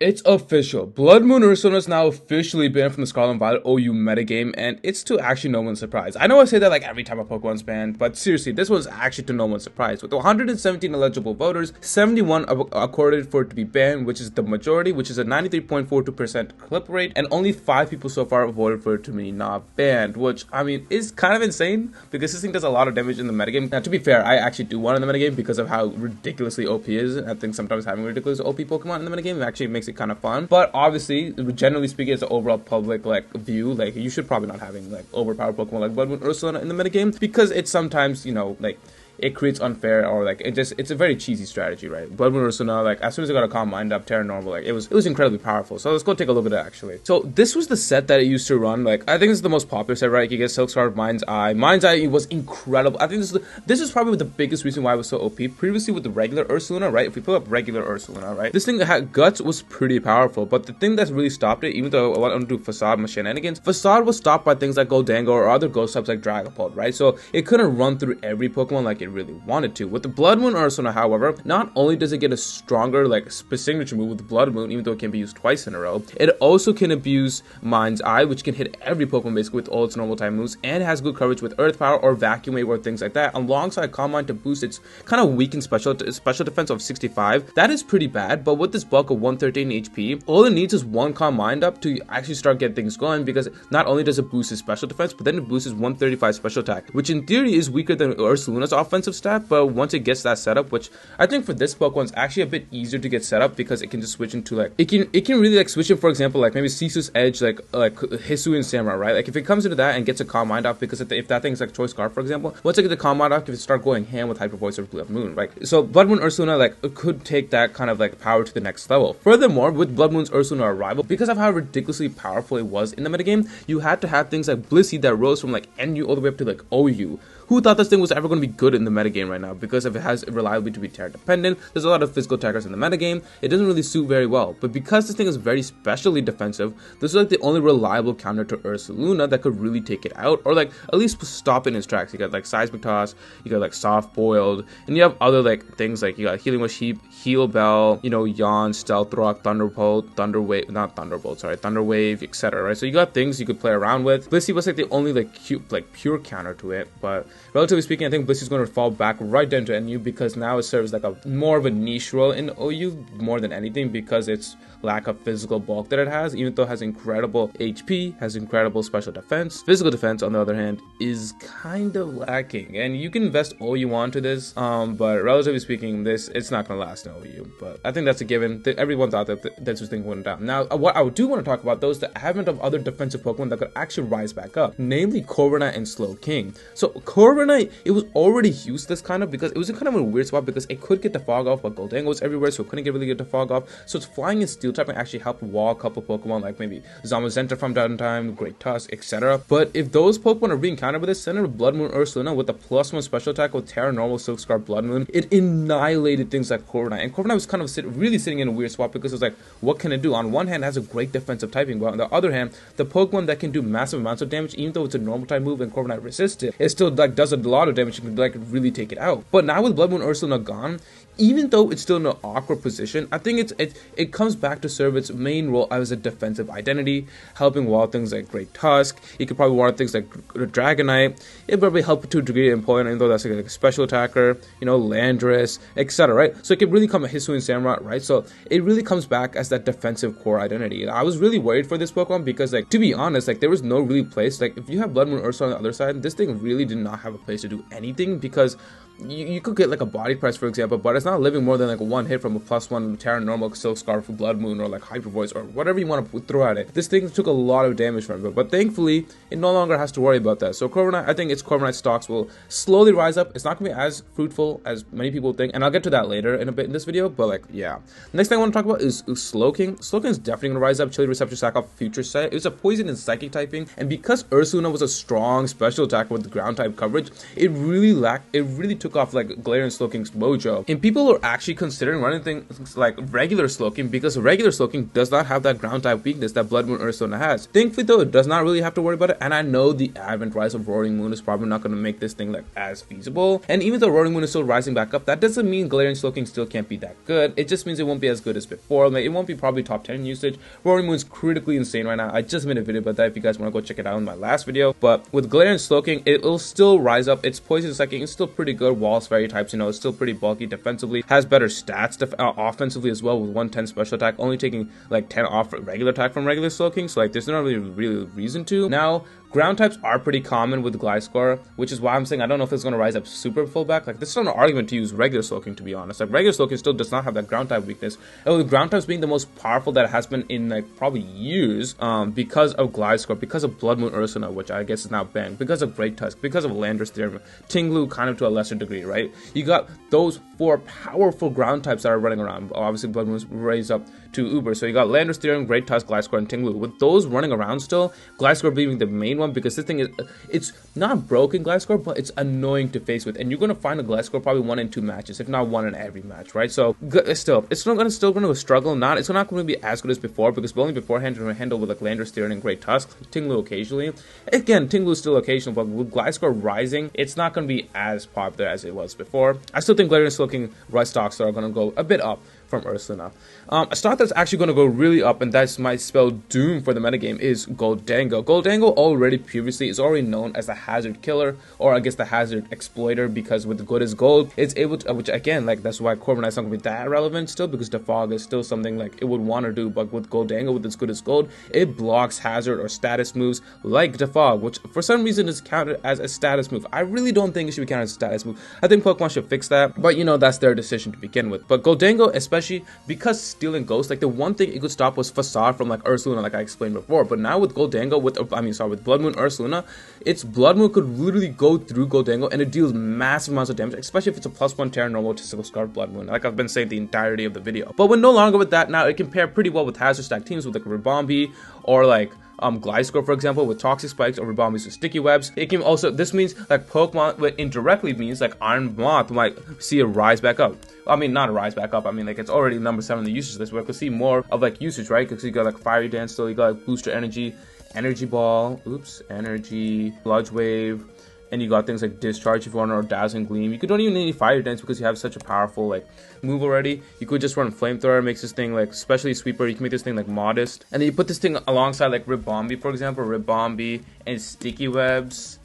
It's official. Bloodmoon Ursaluna is now officially banned from the Scarlet and Violet OU metagame, and it's to actually no one's surprise. I know I say that like every time a Pokemon's banned, but seriously, this one's actually to no one's surprise. With 117 eligible voters, 71 accorded for it to be banned, which is the majority, which is a 93.42% clip rate, and only 5 people so far voted for it to be not banned, which, I mean, is kind of insane, because this thing does a lot of damage in the metagame. Now, to be fair, I actually do want it in the metagame because of how ridiculously OP it is. I think sometimes having ridiculous OP Pokemon in the metagame actually makes it kind of fun, but obviously, generally speaking, as an overall public like view, like you should probably not having like overpowered Pokemon like Bloodmoon Ursaluna in the metagame, because it's sometimes, you know, like it creates unfair, or like it's a very cheesy strategy, right? Bloodmoon Ursaluna, like as soon as it got a calm mind up, Terra Normal, like it was incredibly powerful. So let's go take a look at it actually. So this was the set that it used to run. Like I think this is the most popular set, right? You get Silk Scarf, Mind's Eye. Mind's Eye was incredible. I think this is probably the biggest reason why it was so OP. Previously with the regular Ursaluna, right? If we pull up regular Ursaluna, right? This thing that had Guts was pretty powerful, but the thing that's really stopped it, even though I want to do Facade and shenanigans, Facade was stopped by things like Goldango or other ghost types like Dragapult, right? So it couldn't run through every Pokemon like it really wanted to. With the Bloodmoon Ursaluna, however, not only does it get a stronger like signature move with the Bloodmoon, even though it can be used twice in a row, it also can abuse Mind's Eye, which can hit every Pokemon basically with all its normal type moves, and has good coverage with Earth Power or Vacuum Wave or things like that, alongside Calm Mind to boost its kind of weakened special defense of 65. That is pretty bad, but with this bulk of 113 HP, all it needs is one Calm Mind up to actually start getting things going, because not only does it boost his special defense, but then it boosts his 135 special attack, which in theory is weaker than Ursaluna's offensive stat, but once it gets that setup, which I think for this Pokemon is actually a bit easier to get set up, because it can just switch into like it can really like switch in, for example, like maybe Sisu's Edge, like Hisu and Samurai, right? Like if it comes into that and gets a Calm Mind off, because if that thing's like Choice Scarf, for example, once I get the Calm Mind off, if it start going ham with Hyper Voice or Blood Moon, right? So Bloodmoon Ursaluna like could take that kind of like power to the next level. Furthermore, with Bloodmoon's Ursaluna arrival, because of how ridiculously powerful it was in the metagame, you had to have things like Blissey that rose from like NU all the way up to like OU. Who thought this thing was ever going to be good in the metagame right now? Because if it has reliability to be Terra dependent, there's a lot of physical attackers in the metagame, it doesn't really suit very well. But because this thing is very specially defensive, this is like the only reliable counter to Ursaluna that could really take it out, or like at least stop it in its tracks. You got like Seismic Toss, you got like Soft Boiled, and you have other like things like you got Healing with Sheep, Heal Bell, you know, Yawn, Stealth Rock, Thunderbolt, Thunderwave, etc. Right? So you got things you could play around with. Blissey was like the only like cute, like pure counter to it, but relatively speaking, I think Blissey's going to fall back right down to NU, because now it serves like a more of a niche role in OU more than anything, because its lack of physical bulk that it has, even though it has incredible HP, has incredible special defense. Physical defense, on the other hand, is kind of lacking, and you can invest all you want to this, but relatively speaking, it's not going to last in OU. But I think that's a given. Everyone thought that this thing went down. Now, what I do want to talk about, though, is the advent of other defensive Pokemon that could actually rise back up, namely Corviknight and Slowking. So Corviknight, it was already useless kind of, because it was kind of a weird spot, because it could get the fog off, but Goldango was everywhere, so it couldn't really get the fog off. So it's flying in Steel type and actually helped wall a couple Pokemon like maybe Zamazenta from time to time, Great Tusk, etc. But if those Pokemon are being countered with this center of Bloodmoon Ursaluna with the +1 special attack with Terra Normal, Silk Scarf, Bloodmoon, it annihilated things like Corviknight. And Corviknight was kind of really sitting in a weird spot, because it was like, what can it do? On one hand, it has a great defensive typing, but on the other hand, the Pokemon that can do massive amounts of damage, even though it's a normal type move and Corviknight resists it, it still like does a lot of damage and can like really take it out. But now with Bloodmoon Ursaluna gone, even though it's still in an awkward position, I think it comes back to serve its main role as a defensive identity, helping wall things like Great Tusk. You could probably wall things like Dragonite. It probably help to a degree in Poison, even though that's like a special attacker, you know, Landorus, etc. Right? So it can really come a Hisu and Samurai, right? So it really comes back as that defensive core identity. And I was really worried for this Pokemon, because like, to be honest, like there was no really place, like if you have Bloodmoon Ursa on the other side, this thing really did not have a place to do anything, because you could get like a body press, for example, but it's not living more than like one hit from a +1 Terra Normal, Silk Scarf, Blood Moon, or like Hyper Voice, or whatever you want to throw at it. This thing took a lot of damage from it, but thankfully it no longer has to worry about that. So Corviknight, I think its Corviknight stocks will slowly rise up. It's not going to be as fruitful as many people think, and I'll get to that later in a bit in this video, but like, yeah. Next thing I want to talk about is Slowking. Slowking is definitely going to rise up. Chili Receptor Sack off Future Sight. It was a poison and psychic typing, and because Ursaluna was a strong special attacker with the ground type coverage, it really took off like Galarian Slowking's mojo. And people are actually considering running things like regular Slowking because regular Slowking does not have that ground type weakness that Bloodmoon Ursaluna has. Thankfully though, it does not really have to worry about it, and I know the advent rise of Roaring Moon is probably not going to make this thing like as feasible. And even though Roaring Moon is still rising back up, that doesn't mean Galarian Slowking still can't be that good. It just means it won't be as good as before. Like, it won't be probably top 10 usage. Roaring Moon's critically insane right now. I just made a video about that if you guys want to go check it out in my last video. But with Galarian Slowking, it will still rise up. Its poison psychic is still pretty good. Walls fairy types, you know, it's still pretty bulky defensively. Has better stats offensively as well, with 110 special attack, only taking like 10 off regular attack from regular Slowking. So like there's not really reason to. Now, ground types are pretty common with Gliscor, which is why I'm saying I don't know if it's going to rise up super full back. Like, this is not an argument to use regular Slowking, to be honest. Like, regular Slowking still does not have that ground type weakness. And with ground types being the most powerful that it has been in like probably years, because of Gliscor, because of Bloodmoon Ursaluna, which I guess is now banned, because of Great Tusk, because of Landorus Theorem, Tinglu kind of to a lesser degree, right? You got those 4 powerful ground types that are running around. Obviously, Bloodmoon's raised up to Uber. So you got Landorus Theorem, Great Tusk, Gliscor, and Tinglu. With those running around still, Gliscor being the main one, because this thing is, it's not broken Gliscor, but it's annoying to face with. And you're going to find a Gliscor probably 1 in 2 matches, if not 1 in every match, right? So it's not going to struggle. It's not going to be as good as before, because only beforehand you handle with like Landorus Theorem and Great Tusk, Tinglu occasionally. Again, Tinglu is still occasional, but with Gliscor rising, it's not going to be as popular as it was before. I still think Galarian Slowking rise stocks are going to go a bit up from Ursaluna. A stock that's actually going to go really up, and that's might spell doom for the metagame, is Gholdengo. Gholdengo already previously is already known as the hazard killer, or I guess the hazard exploiter, because with the good as gold, it's able to, which again, like that's why Corviknight's not going to be that relevant still, because Defog is still something like it would want to do, but with Gholdengo, with its good as gold, it blocks hazard or status moves like Defog, which for some reason is counted as a status move. I really don't think it should be counted as a status move. I think Pokemon should fix that, but you know, that's their decision to begin with. But Gholdengo, especially because stealing Ghost, like the one thing it could stop was Facade from like Ursaluna, like I explained before. But now with Gholdengo, with Bloodmoon Ursaluna, its Bloodmoon could literally go through Gholdengo and it deals massive amounts of damage, especially if it's a +1 Terra normal to Sickle Scarf Bloodmoon, like I've been saying the entirety of the video. But when no longer with that, now it can pair pretty well with hazard stack teams with like Ribombee or like Gliscor, for example, with Toxic Spikes or Ribombees with Sticky Webs. It can also, this means like Pokemon, but indirectly means like Iron Moth might see a rise back up. I mean, not a rise back up, I mean like it's already number 7 in the usage list, where I could see more of like usage, right? Because you got like Fiery Dance still, you got like Booster Energy, Energy Ball, Energy, Sludge Wave, and you got things like Discharge if you want, or Dazzling Gleam. You don't even need Fire Dance because you have such a powerful like move already. You could just run Flamethrower, makes this thing like, especially Sweeper, you can make this thing like modest. And then you put this thing alongside like Ribombee, for example, Ribombee and Sticky Webs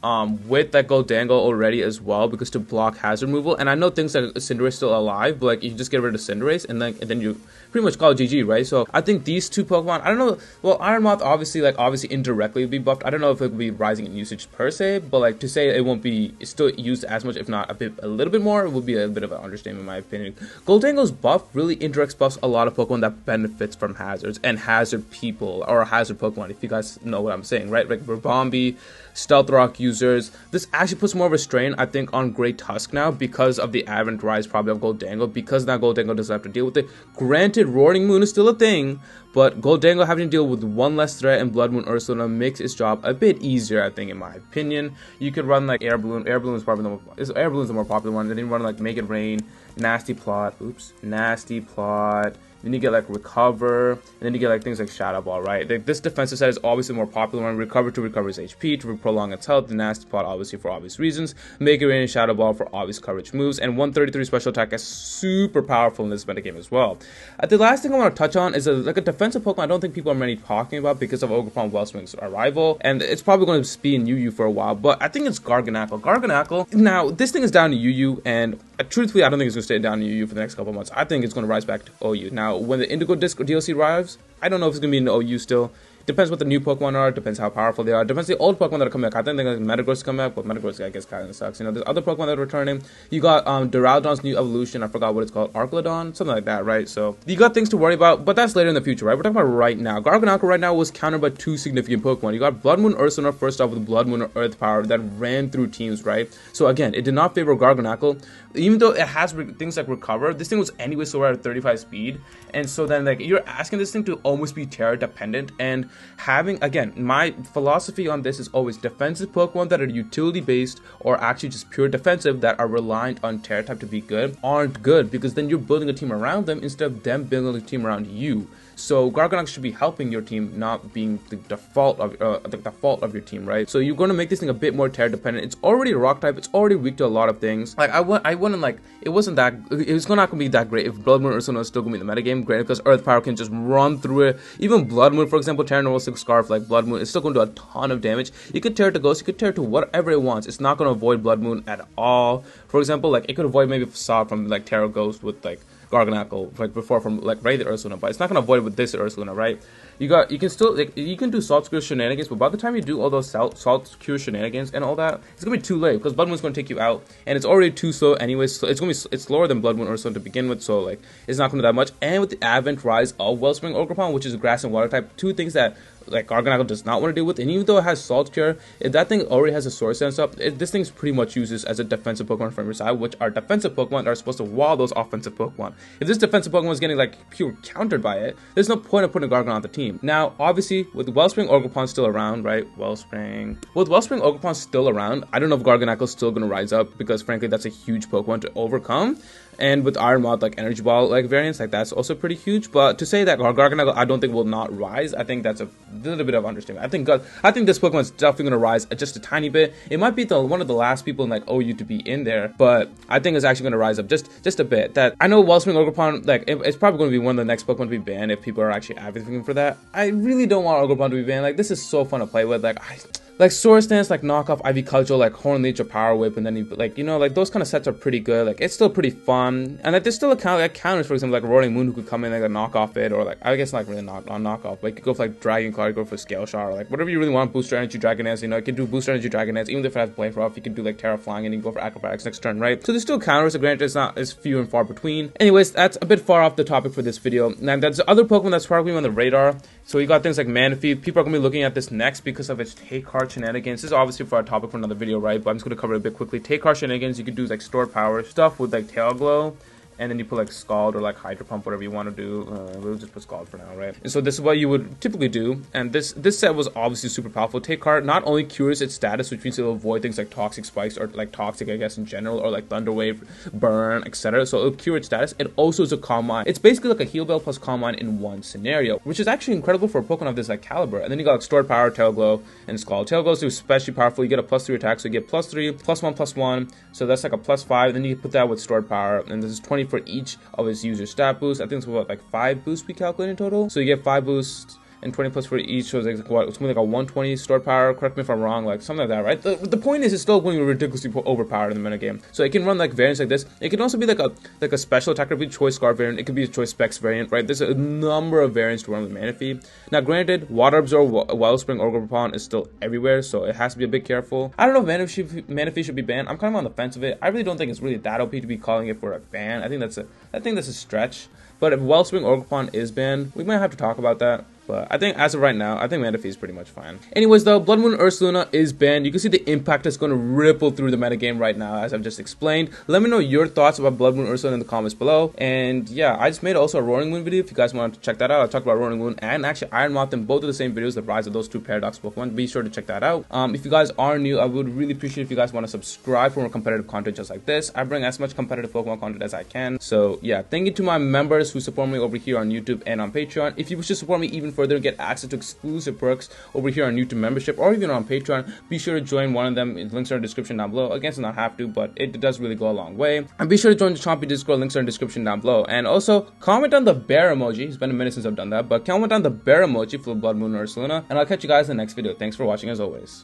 with that Gholdengo already as well, because to block hazard removal. And I know things like Cinderace still alive, but like you just get rid of Cinderace and then you pretty much call it GG, right? So I think these two Pokemon, I don't know, well, Iron Moth obviously indirectly would be buffed. I don't know if it would be rising in usage per se, but like to say it won't be, it's still used as much, if not a little bit more, it would be a bit of an understatement in my opinion. Gholdengo's buff really indirects buffs a lot of Pokemon that benefits from hazards and hazard people, or hazard Pokemon, if you guys know what I'm saying, right? Like Ribombee, Stealth Rock users. This actually puts more of a strain, I think, on Great Tusk now, because of the advent rise probably of Gholdengo, because now Gholdengo doesn't have to deal with it. Granted, Roaring Moon is still a thing, but Gholdengo having to deal with one less threat and Bloodmoon Ursaluna makes its job a bit easier, I think, in my opinion. You could run like Air Balloon. Air Balloon is probably Air Balloon is the more popular one. Then you run like Make It Rain, Nasty Plot, Nasty Plot. Then you get like Recover, and then you get like things like Shadow Ball, right? Like, this defensive set is obviously the more popular one. Recover to recover its HP, to prolong its health. The Nasty Plot, obviously, for obvious reasons. Make It Rain and Shadow Ball for obvious coverage moves. And 133 special attack is super powerful in this metagame as well. The last thing I want to touch on is like a defensive Pokemon I don't think people are many talking about because of Ogerpon Wellspring's arrival. And it's probably going to be in UU for a while, but I think it's Garganacl. Garganacl, now, this thing is down to UU, and truthfully, I don't think it's going to stay down to UU for the next couple months. I think it's going to rise back to OU. Now, when the Indigo Disc DLC arrives, I don't know if it's going to be in the OU still. Depends what the new Pokemon are, depends how powerful they are, depends the old Pokemon that are coming back. I think like Metagross come back, but Metagross I guess kind of sucks. You know, there's other Pokemon that are returning. You got Duraludon's new evolution, I forgot what it's called, Arclodon, something like that, right? So you got things to worry about, but that's later in the future, right? We're talking about right now. Garganacl right now was countered by 2 significant Pokemon. You got Bloodmoon Ursaluna first off with Bloodmoon Earth Power that ran through teams, right? So again, it did not favor Garganacl, even though it has things like Recover. This thing was anyway so at 35 speed, and so then like you're asking this thing to almost be Terra dependent, and having, again, my philosophy on this is always defensive Pokemon that are utility based or actually just pure defensive that are reliant on Terra type to be good aren't good, because then you're building a team around them instead of them building a team around you. So Garganacl should be helping your team, not being the default of your team, right? So you're going to make this thing a bit more Terra dependent. It's already a rock type. It's already weak to a lot of things. Like it was not going to be that great if Bloodmoon Ursaluna is still going to be in the metagame. Granted, because Earth Power can just run through it. Even Bloodmoon, for example, Terra Normal 6 Scarf like Bloodmoon, it's still going to do a ton of damage. You could tear it to Ghost, you could tear it to whatever it wants. It's not going to avoid Bloodmoon at all. For example, like it could avoid maybe Facade from like Terra Ghost with like Garganacl, like before from like regular Ursaluna, but it's not gonna avoid it with this Ursaluna, right? You can still like, you can do Salt Cure shenanigans, but by the time you do all those Salt Cure shenanigans and all that, it's gonna be too late because Bloodmoon's gonna take you out, and it's already too slow anyways. So it's slower than Bloodmoon Ursaluna to begin with, so like it's not gonna do that much. And with the advent rise of Wellspring Ogerpon, which is grass and water type, two things that like Garganacl does not want to deal with, and even though it has Salt Cure, if that thing already has a Source Sense up, this thing's pretty much uses as a defensive Pokemon from your side, which are defensive Pokemon that are supposed to wall those offensive Pokemon. If this defensive Pokemon is getting like pure countered by it, there's no point of putting Garganacl on the team. Now, obviously, with Wellspring Ogerpon still around, right? With Wellspring Ogerpon still around, I don't know if Garganacl is still gonna rise up, because frankly, that's a huge Pokemon to overcome. And with Iron Moth, like Energy Ball, like variants, like that's also pretty huge. But to say that Garganacl, I don't think will not rise, I think that's a little bit of understatement. I think this Pokemon is definitely gonna rise just a tiny bit. It might be one of the last people in like OU to be in there, but I think it's actually gonna rise up just a bit. That I know Wellspring Ogerpon, like it's probably gonna be one of the next Pokemon to be banned if people are actually advocating for that. I really don't want Ogerpon to be banned. Like this is so fun to play with. Like Source Dance, like knockoff Ivy Cudgel, like Horn Leech or Power Whip, and then you like, you know, like those kind of sets are pretty good. Like it's still pretty fun, and like there's still counters, for example, like Roaring Moon, who could come in like a knockoff it, or like I guess not really knockoff, but you could go for like Dragon Claw, you go for Scale Shot, or like whatever you really want. Booster Energy Dragon Dance, you know, you can do Booster Energy Dragon Dance, even if it has Blade Rough, you can do like Terra Flying, and you can go for Acrobatics next turn, right? So there's still counters. So granted, it's few and far between. Anyways, that's a bit far off the topic for this video. Now that's other Pokemon that's probably on the radar. So you got things like Manaphy. People are gonna be looking at this next because of its Take Card shenanigans. This is obviously for a topic for another video, right? But I'm just gonna cover it a bit quickly. Take Card shenanigans, you could do like stored power stuff with like Tail Glow, and then you put like Scald or like Hydro Pump, whatever you want to do. We'll just put Scald for now, right? And so this is what you would typically do. And this set was obviously super powerful. Take Card not only cures its status, which means it'll avoid things like Toxic Spikes or like Toxic, I guess, in general, or like Thunder Wave, Burn, etc. So it'll cure its status. It also is a Calm Mind. It's basically like a Heal Bell plus Calm Mind in one scenario, which is actually incredible for a Pokemon of this like caliber. And then you got like Stored Power, Tail Glow, and Scald. Tail Glow is especially powerful. You get a +3 attack, so you get +3, +1, so that's like a +5. Then you put that with Stored Power, and this is 20 for each of its user stat boost. I think it's about like 5 boosts we calculate in total. So you get 5 boosts and 20 plus for each, so it's like what, something like a 120 stored power. Correct me if I'm wrong, like something like that, right? The point is, it's still going to be ridiculously overpowered in the metagame. So it can run like variants like this. It can also be like a special attacker. It could be a Choice Scarf variant. It could be a Choice Specs variant, right? There's a number of variants to run with Manaphy. Now, granted, Water Absorb, Wellspring, Ogerpon is still everywhere, so it has to be a bit careful. I don't know if Manaphy should be banned. I'm kind of on the fence of it. I really don't think it's really that OP to be calling it for a ban. I think that's a stretch. But if Wellspring Ogerpon is banned, we might have to talk about that. But I think as of right now, I think Manaphy is pretty much fine. Anyways, though, Bloodmoon Ursaluna is banned. You can see the impact that's going to ripple through the metagame right now, as I've just explained. Let me know your thoughts about Bloodmoon Ursaluna in the comments below. And yeah, I just made also a Roaring Moon video. If you guys want to check that out, I talked about Roaring Moon and actually Iron Moth in both of the same videos, the rise of those two Paradox Pokemon. Be sure to check that out. If you guys are new, I would really appreciate if you guys want to subscribe for more competitive content just like this. I bring as much competitive Pokemon content as I can. So yeah, thank you to my members who support me over here on YouTube and on Patreon. If you wish to support me even further and get access to exclusive perks over here on YouTube membership or even on Patreon, be sure to join one of them. Links are in the description down below. Again, it's not have to, but it does really go a long way. And be sure to join the Chompy Discord. Links are in the description down below. And also comment on the bear emoji. It's been a minute since I've done that, but comment on the bear emoji for Bloodmoon Ursaluna, and I'll catch you guys in the next video. Thanks for watching as always.